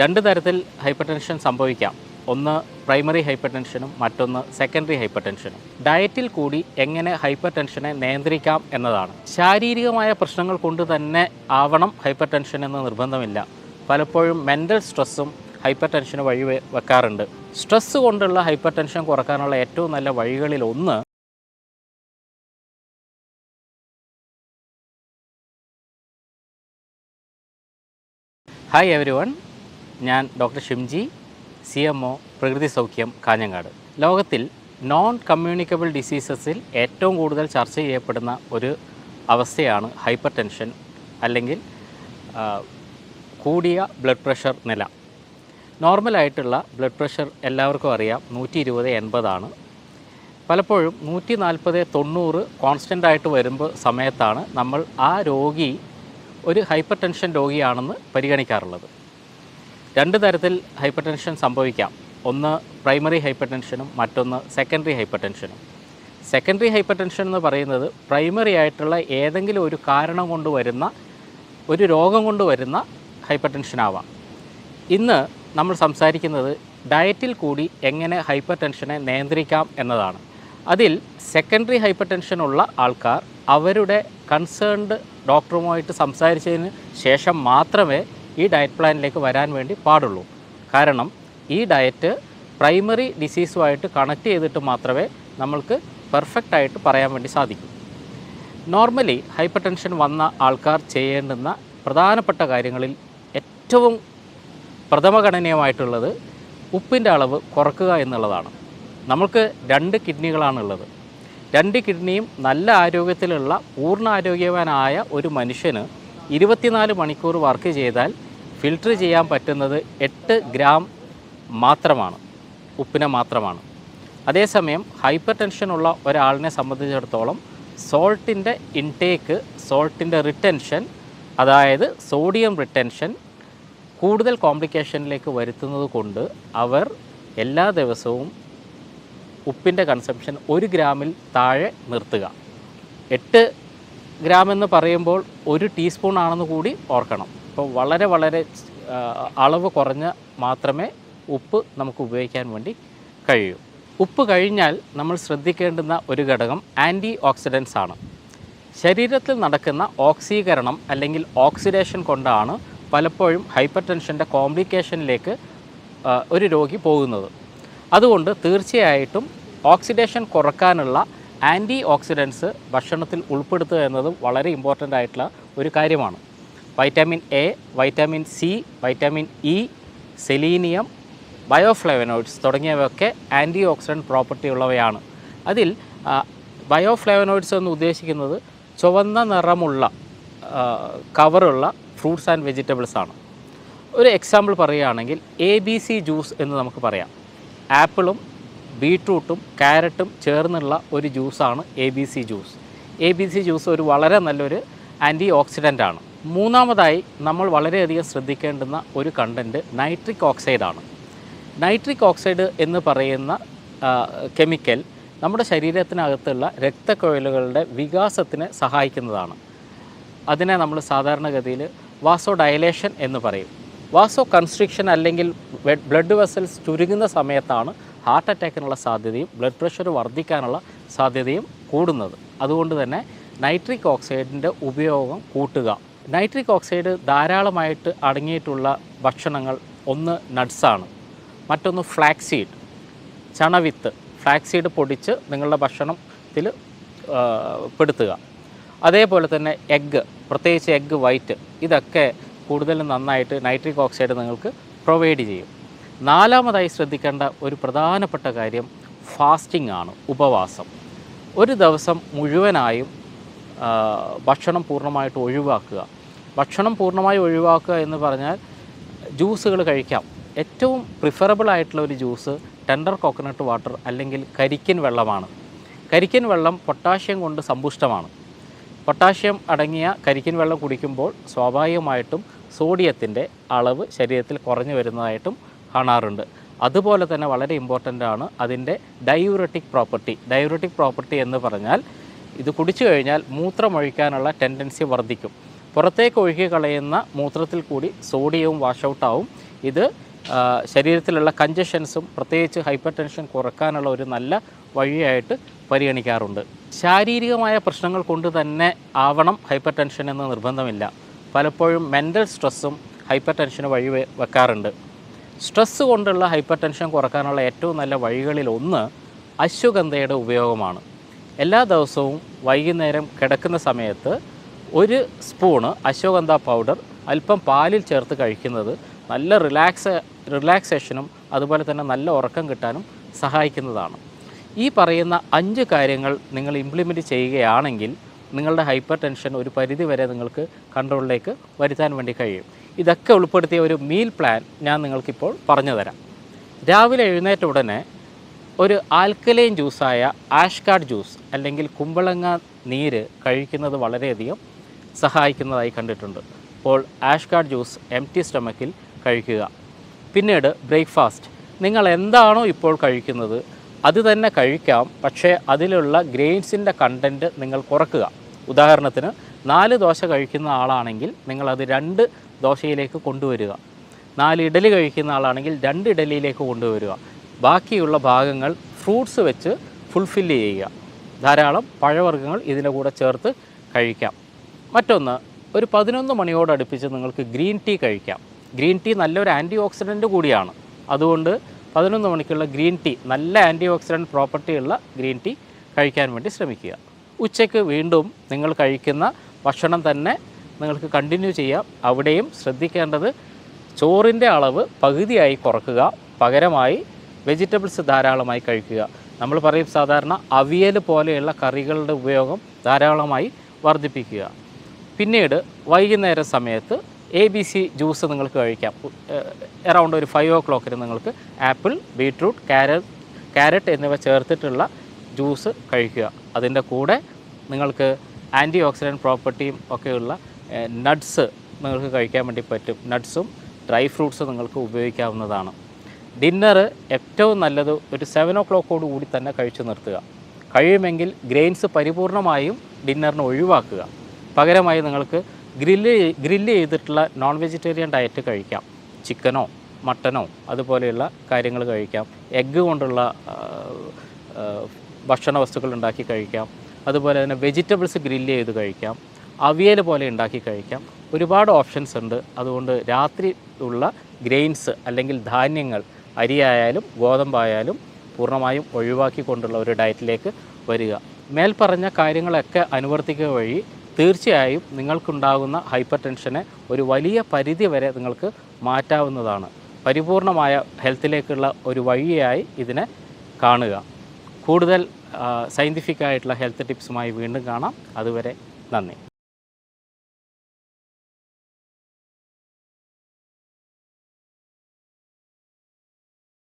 രണ്ട് തരത്തിൽ hyper tension സംഭവിക്കാം. ഒന്ന് പ്രൈമറി ഹൈപ്പർ ടെൻഷനും മറ്റൊന്ന് സെക്കൻഡറി ഹൈപ്പർ ടെൻഷനും. ഡയറ്റിൽ കൂടി എങ്ങനെ ഹൈപ്പർ ടെൻഷനെ നിയന്ത്രിക്കാം എന്നതാണ്. ശാരീരികമായ പ്രശ്നങ്ങൾ കൊണ്ട് തന്നെ ആവണം ഹൈപ്പർ ടെൻഷൻ എന്ന് നിർബന്ധമില്ല. പലപ്പോഴും മെൻ്റൽ സ്ട്രെസ്സും ഹൈപ്പർ ടെൻഷന് വഴി വെക്കാറുണ്ട്. സ്ട്രെസ്സ് കൊണ്ടുള്ള ഹൈപ്പർ ടെൻഷൻ കുറക്കാനുള്ള ഏറ്റവും നല്ല വഴികളിൽ ഒന്ന് ഹായ് എവരിവൺ, ഞാൻ ഡോക്ടർ ഷിംജി, CMO പ്രകൃതി സൗഖ്യം, കാഞ്ഞങ്ങാട്. ലോകത്തിൽ നോൺ കമ്മ്യൂണിക്കബിൾ ഡിസീസസിൽ ഏറ്റവും കൂടുതൽ ചർച്ച ചെയ്യപ്പെടുന്ന ഒരു അവസ്ഥയാണ് ഹൈപ്പർ ടെൻഷൻ അല്ലെങ്കിൽ കൂടിയ ബ്ലഡ് പ്രഷർ നില. നോർമലായിട്ടുള്ള ബ്ലഡ് പ്രഷർ എല്ലാവർക്കും അറിയാം 120/80 ആണ്. പലപ്പോഴും 140/90 കോൺസ്റ്റൻ്റായിട്ട് വരുമ്പോൾ സമയത്താണ് നമ്മൾ ആ രോഗി ഒരു ഹൈപ്പർ ടെൻഷൻ രോഗിയാണെന്ന് പരിഗണിക്കാറുള്ളത്. രണ്ട് തരത്തിൽ ഹൈപ്പർ ടെൻഷൻ സംഭവിക്കാം. ഒന്ന് പ്രൈമറി ഹൈപ്പർ ടെൻഷനും മറ്റൊന്ന് സെക്കൻഡറി ഹൈപ്പർ ടെൻഷനും. സെക്കൻഡറി ഹൈപ്പർ ടെൻഷൻ എന്ന് പറയുന്നത് പ്രൈമറി ആയിട്ടുള്ള ഏതെങ്കിലും ഒരു കാരണം കൊണ്ട് വരുന്ന ഒരു രോഗം കൊണ്ട് വരുന്ന ഹൈപ്പർ ടെൻഷൻ ആവാം. ഇന്ന് നമ്മൾ സംസാരിക്കുന്നത് ഡയറ്റിൽ കൂടി എങ്ങനെ ഹൈപ്പർ ടെൻഷനെ നിയന്ത്രിക്കാം എന്നതാണ്. അതിൽ സെക്കൻഡറി ഹൈപ്പർ ടെൻഷനുള്ള ആൾക്കാർ അവരുടെ കൺസേൺഡ് ഡോക്ടറുമായിട്ട് സംസാരിച്ചതിന് ശേഷം മാത്രമേ ഈ ഡയറ്റ് പ്ലാനിലേക്ക് വരാൻ വേണ്ടി പാടുള്ളൂ. കാരണം ഈ ഡയറ്റ് പ്രൈമറി ഡിസീസുമായിട്ട് കണക്ട് ചെയ്തിട്ട് മാത്രമേ നമ്മൾക്ക് പെർഫെക്റ്റായിട്ട് പറയാൻ വേണ്ടി സാധിക്കൂ. നോർമലി ഹൈപ്പർ ടെൻഷൻ വന്ന ആൾക്കാർ ചെയ്യേണ്ടുന്ന പ്രധാനപ്പെട്ട കാര്യങ്ങളിൽ ഏറ്റവും പ്രഥമഗണനീയമായിട്ടുള്ളത് ഉപ്പിൻ്റെ അളവ് കുറക്കുക എന്നുള്ളതാണ്. നമുക്ക് 2 കിഡ്നികളാണുള്ളത്. 2 കിഡ്നിയും നല്ല ആരോഗ്യത്തിലുള്ള പൂർണ്ണ ആരോഗ്യവാനായ ഒരു മനുഷ്യന് 24 മണിക്കൂർ വർക്ക് ചെയ്താൽ ഫിൽട്ടർ ചെയ്യാൻ പറ്റുന്നത് 8 ഗ്രാം മാത്രമാണ്, ഉപ്പിനെ മാത്രമാണ്. അതേസമയം ഹൈപ്പർ ടെൻഷനുള്ള ഒരാളിനെ സംബന്ധിച്ചിടത്തോളം സോൾട്ടിൻ്റെ ഇൻടേക്ക്, സോൾട്ടിൻ്റെ റിട്ടൻഷൻ, അതായത് സോഡിയം റിട്ടൻഷൻ കൂടുതൽ കോംപ്ലിക്കേഷനിലേക്ക് വരുത്തുന്നത് കൊണ്ട് അവർ എല്ലാ ദിവസവും ഉപ്പിൻ്റെ കൺസംഷൻ 1 ഗ്രാമിൽ താഴെ നിർത്തുക. 8 ഗ്രാം എന്ന് പറയുമ്പോൾ 1 ടീസ്പൂൺ ആണെന്ന് കൂടി ഓർക്കണം. അപ്പോൾ വളരെ അളവ് കുറഞ്ഞ് മാത്രമേ ഉപ്പ് നമുക്ക് ഉപയോഗിക്കാൻ വേണ്ടി കഴിയൂ. ഉപ്പ് കഴിഞ്ഞാൽ നമ്മൾ ശ്രദ്ധിക്കേണ്ടുന്ന ഒരു ഘടകം ആൻറ്റി ഓക്സിഡൻസ് ആണ്. ശരീരത്തിൽ നടക്കുന്ന ഓക്സീകരണം അല്ലെങ്കിൽ ഓക്സിഡേഷൻ കൊണ്ടാണ് പലപ്പോഴും ഹൈപ്പർ ടെൻഷൻ്റെ കോംപ്ലിക്കേഷനിലേക്ക് ഒരു രോഗി പോകുന്നത്. അതുകൊണ്ട് തീർച്ചയായിട്ടും ഓക്സിഡേഷൻ കുറക്കാനുള്ള ആൻറ്റി ഓക്സിഡൻസ് ഭക്ഷണത്തിൽ ഉൾപ്പെടുത്തുക എന്നത് വളരെ ഇമ്പോർട്ടൻ്റ് ആയിട്ടുള്ള ഒരു കാര്യമാണ്. Vitamin A, vitamin C, vitamin E, selenium, bioflavonoids തുടങ്ങിയവയൊക്കെ ആൻറ്റി ഓക്സിഡൻറ്റ് പ്രോപ്പർട്ടി ഉള്ളവയാണ്. അതിൽ ബയോഫ്ലേവനോയിഡ്സ് എന്ന് ഉദ്ദേശിക്കുന്നത് ചുവന്ന നിറമുള്ള കവറുള്ള ഫ്രൂട്ട്സ് ആൻഡ് വെജിറ്റബിൾസ് ആണ്. ഒരു എക്സാമ്പിൾ പറയുകയാണെങ്കിൽ ABC ജ്യൂസ് എന്ന് നമുക്ക് പറയാം. ആപ്പിളും ബീട്രൂട്ടും ക്യാരറ്റും ചേർന്നുള്ള ഒരു ജ്യൂസാണ് ABC ജ്യൂസ്. ABC ജ്യൂസ് ഒരു വളരെ നല്ലൊരു ആൻറ്റി ഓക്സിഡൻ്റാണ്. മൂന്നാമതായി നമ്മൾ വളരെയധികം ശ്രദ്ധിക്കേണ്ടുന്ന ഒരു കണ്ടൻറ്റ് നൈട്രിക് ഓക്സൈഡാണ്. നൈട്രിക് ഓക്സൈഡ് എന്ന് പറയുന്ന കെമിക്കൽ നമ്മുടെ ശരീരത്തിനകത്തുള്ള രക്തക്കുഴലുകളുടെ വികാസത്തിന് സഹായിക്കുന്നതാണ്. അതിനെ നമ്മൾ സാധാരണഗതിയിൽ വാസോ ഡയലേഷൻ എന്ന് പറയും. വാസോ കൺസ്ട്രിക്ഷൻ അല്ലെങ്കിൽ ബ്ലഡ് വെസൽസ് ചുരുങ്ങുന്ന സമയത്താണ് ഹാർട്ട് അറ്റാക്കിനുള്ള സാധ്യതയും ബ്ലഡ് പ്രഷർ വർദ്ധിക്കാനുള്ള സാധ്യതയും കൂടുന്നത്. അതുകൊണ്ട് തന്നെ നൈട്രിക് ഓക്സൈഡിൻ്റെ ഉപയോഗം കൂട്ടുക. നൈട്രിക് ഓക്സൈഡ് ധാരാളമായിട്ട് അടങ്ങിയിട്ടുള്ള ഭക്ഷണങ്ങൾ ഒന്ന് നട്ട്സാണ്, മറ്റൊന്ന് ഫ്ലാക്സീഡ്, ചണവിത്ത്. ഫ്ലാക്സീഡ് പൊടിച്ച് നിങ്ങളുടെ ഭക്ഷണത്തിൽ പെടുത്തുക. അതേപോലെ തന്നെ എഗ്ഗ്, പ്രത്യേകിച്ച് എഗ്ഗ് വൈറ്റ്, ഇതൊക്കെ കൂടുതലും നന്നായിട്ട് നൈട്രിക് ഓക്സൈഡ് നിങ്ങൾക്ക് പ്രൊവൈഡ് ചെയ്യും. നാലാമതായി ശ്രദ്ധിക്കേണ്ട ഒരു പ്രധാനപ്പെട്ട കാര്യം ഫാസ്റ്റിംഗ് ആണ്, ഉപവാസം. ഒരു ദിവസം മുഴുവനായും ഭക്ഷണം പൂർണ്ണമായിട്ട് ഒഴിവാക്കുക. ഭക്ഷണം പൂർണ്ണമായി ഒഴിവാക്കുക എന്ന് പറഞ്ഞാൽ ജ്യൂസുകൾ കഴിക്കാം. ഏറ്റവും പ്രിഫറബിൾ ആയിട്ടുള്ള ഒരു ജ്യൂസ് ടെൻഡർ കോക്കനട്ട് വാട്ടർ അല്ലെങ്കിൽ കരിക്കിൻ വെള്ളമാണ്. കരിക്കിൻ വെള്ളം പൊട്ടാഷ്യം കൊണ്ട് സമ്പുഷ്ടമാണ്. പൊട്ടാഷ്യം അടങ്ങിയ കരിക്കിൻ വെള്ളം കുടിക്കുമ്പോൾ സ്വാഭാവികമായിട്ടും സോഡിയത്തിൻ്റെ അളവ് ശരീരത്തിൽ കുറഞ്ഞു വരുന്നതായിട്ടും കാണാറുണ്ട്. അതുപോലെ തന്നെ വളരെ ഇമ്പോർട്ടൻ്റ് ആണ് അതിൻ്റെ ഡയൂററ്റിക് പ്രോപ്പർട്ടി. ഡയൂററ്റിക് പ്രോപ്പർട്ടി എന്ന് പറഞ്ഞാൽ ഇത് കുടിച്ചു കഴിഞ്ഞാൽ മൂത്രമൊഴിക്കാനുള്ള ടെൻഡൻസി വർദ്ധിക്കും. പുറത്തേക്ക് ഒഴുകി കളയുന്ന മൂത്രത്തിൽ കൂടി സോഡിയവും വാഷ് ഔട്ടാവും. ഇത് ശരീരത്തിലുള്ള കഞ്ചഷൻസും പ്രത്യേകിച്ച് ഹൈപ്പർ ടെൻഷൻ കുറക്കാനുള്ള ഒരു നല്ല വഴിയായിട്ട് പരിഗണിക്കാറുണ്ട്. ശാരീരികമായ പ്രശ്നങ്ങൾ കൊണ്ട് തന്നെ ആവണം ഹൈപ്പർ ടെൻഷൻ എന്ന് നിർബന്ധമില്ല. പലപ്പോഴും മെൻ്റൽ സ്ട്രെസ്സും ഹൈപ്പർ ടെൻഷന് വഴി വെക്കാറുണ്ട്. സ്ട്രെസ്സ് കൊണ്ടുള്ള ഹൈപ്പർ ടെൻഷൻ കുറക്കാനുള്ള ഏറ്റവും നല്ല വഴികളിൽ ഒന്ന് അശ്വഗന്ധയുടെ ഉപയോഗമാണ്. എല്ലാ ദിവസവും വൈകുന്നേരം കിടക്കുന്ന സമയത്ത് ഒരു സ്പൂണ് അശ്വഗന്ധ പൗഡർ അല്പം പാലിൽ ചേർത്ത് കഴിക്കുന്നത് നല്ല റിലാക്സേഷനും അതുപോലെ തന്നെ നല്ല ഉറക്കം കിട്ടാനും സഹായിക്കുന്നതാണ്. ഈ പറയുന്ന 5 കാര്യങ്ങൾ നിങ്ങൾ ഇംപ്ലിമെൻറ്റ് ചെയ്യുകയാണെങ്കിൽ നിങ്ങളുടെ ഹൈപ്പർ ടെൻഷൻ ഒരു പരിധി വരെ നിങ്ങൾക്ക് കൺട്രോളിലേക്ക് വരുത്താൻ വേണ്ടി കഴിയും. ഇതൊക്കെ ഉൾപ്പെടുത്തിയ ഒരു മീൽ പ്ലാൻ ഞാൻ നിങ്ങൾക്കിപ്പോൾ പറഞ്ഞു തരാം. രാവിലെ എഴുന്നേറ്റ ഉടനെ ഒരു ആൽക്കലൈൻ ജ്യൂസായ ആഷ്കാർഡ് ജ്യൂസ് അല്ലെങ്കിൽ കുമ്പളങ്ങ നീര് കഴിക്കുന്നത് വളരെയധികം സഹായിക്കുന്നതായി കണ്ടിട്ടുണ്ട്. അപ്പോൾ ആഷ്കാർഡ് ജ്യൂസ് എംപ്റ്റി സ്റ്റൊമക്കിൽ കഴിക്കുക. പിന്നീട് ബ്രേക്ക്ഫാസ്റ്റ്, നിങ്ങൾ എന്താണോ ഇപ്പോൾ കഴിക്കുന്നത് അത് തന്നെ കഴിക്കാം, പക്ഷേ അതിലുള്ള ഗ്രെയിൻസിൻ്റെ കണ്ടൻറ്റ് നിങ്ങൾ കുറക്കുക. ഉദാഹരണത്തിന് 4 ദോശ കഴിക്കുന്ന ആളാണെങ്കിൽ നിങ്ങളത് 2 ദോശയിലേക്ക് കൊണ്ടുവരിക. 4 ഇഡലി കഴിക്കുന്ന ആളാണെങ്കിൽ 2 ഇഡലിയിലേക്ക് കൊണ്ടുവരിക. ബാക്കിയുള്ള ഭാഗങ്ങൾ ഫ്രൂട്ട്സ് വെച്ച് ഫുൾഫില്ല് ചെയ്യുക. ധാരാളം പഴവർഗ്ഗങ്ങൾ ഇതിൻ്റെ കൂടെ ചേർത്ത് കഴിക്കാം. മറ്റൊന്ന്, ഒരു 11 മണിയോടടുപ്പിച്ച് നിങ്ങൾക്ക് ഗ്രീൻ ടീ കഴിക്കാം. ഗ്രീൻ ടീ നല്ലൊരു ആൻറ്റി ഓക്സിഡൻറ്റ് കൂടിയാണ്. അതുകൊണ്ട് 11 മണിക്കുള്ള ഗ്രീൻ ടീ, നല്ല ആൻറ്റി ഓക്സിഡൻറ്റ് പ്രോപ്പർട്ടിയുള്ള ഗ്രീൻ ടീ കഴിക്കാൻ വേണ്ടി ശ്രമിക്കുക. ഉച്ചയ്ക്ക് വീണ്ടും നിങ്ങൾ കഴിക്കുന്ന ഭക്ഷണം തന്നെ നിങ്ങൾക്ക് കണ്ടിന്യൂ ചെയ്യാം. അവിടെയും ശ്രദ്ധിക്കേണ്ടത് ചോറിൻ്റെ അളവ് പകുതിയായി കുറക്കുക, പകരമായി വെജിറ്റബിൾസ് ധാരാളമായി കഴിക്കുക. നമ്മൾ പറയും സാധാരണ അവിയൽ പോലെയുള്ള കറികളുടെ ഉപയോഗം ധാരാളമായി വർദ്ധിപ്പിക്കുക. പിന്നീട് വൈകുന്നേര സമയത്ത് ABC ജ്യൂസ് നിങ്ങൾക്ക് കഴിക്കാം. അറൗണ്ട് ഒരു 5 o'clock നിങ്ങൾക്ക് ആപ്പിൾ, ബീട്രൂട്ട്, ക്യാരറ്റ് എന്നിവ ചേർത്തിട്ടുള്ള ജ്യൂസ് കഴിക്കുക. അതിൻ്റെ കൂടെ നിങ്ങൾക്ക് ആൻറ്റി ഓക്സിഡൻറ്റ് പ്രോപ്പർട്ടിയും ഒക്കെയുള്ള നട്ട്സ് നിങ്ങൾക്ക് കഴിക്കാൻ വേണ്ടി പറ്റും. നട്ട്സും ഡ്രൈ ഫ്രൂട്ട്സും നിങ്ങൾക്ക് ഉപയോഗിക്കാവുന്നതാണ്. ഡിന്നർ ഏറ്റവും നല്ലത് ഒരു 7 o'clock കൂടി തന്നെ കഴിച്ചു നിർത്തുക. കഴിയുമെങ്കിൽ ഗ്രെയിൻസ് പരിപൂർണമായും ഡിന്നറിന് ഒഴിവാക്കുക. പകരമായി നിങ്ങൾക്ക് ഗ്രില്ല് ചെയ്തിട്ടുള്ള നോൺ വെജിറ്റേറിയൻ ഡയറ്റ് കഴിക്കാം. ചിക്കനോ മട്ടനോ അതുപോലെയുള്ള കാര്യങ്ങൾ കഴിക്കാം. എഗ്ഗ് കൊണ്ടുള്ള ഭക്ഷണ വസ്തുക്കൾ ഉണ്ടാക്കി കഴിക്കാം. അതുപോലെ തന്നെ വെജിറ്റബിൾസ് ഗ്രില്ല് ചെയ്ത് കഴിക്കാം. അവിയൽ പോലെ ഉണ്ടാക്കി കഴിക്കാം. ഒരുപാട് ഓപ്ഷൻസ് ഉണ്ട്. അതുകൊണ്ട് രാത്രി ഉള്ള ഗ്രെയിൻസ് അല്ലെങ്കിൽ ധാന്യങ്ങൾ, അരിയായാലും ഗോതമ്പായാലും പൂർണ്ണമായും ഒഴിവാക്കിക്കൊണ്ടുള്ള ഒരു ഡയറ്റിലേക്ക് വരിക. മേൽപ്പറഞ്ഞ കാര്യങ്ങളൊക്കെ അനുവർത്തിക്കുക വഴി തീർച്ചയായും നിങ്ങൾക്കുണ്ടാകുന്ന ഹൈപ്പർ ടെൻഷനെ ഒരു വലിയ പരിധി വരെ നിങ്ങൾക്ക് മാറ്റാവുന്നതാണ്. പരിപൂർണമായ ഹെൽത്തിലേക്കുള്ള ഒരു വഴിയായി ഇതിനെ കാണുക. കൂടുതൽ സയൻറ്റിഫിക് ആയിട്ടുള്ള ഹെൽത്ത് ടിപ്സുമായി വീണ്ടും കാണാം. അതുവരെ നന്ദി.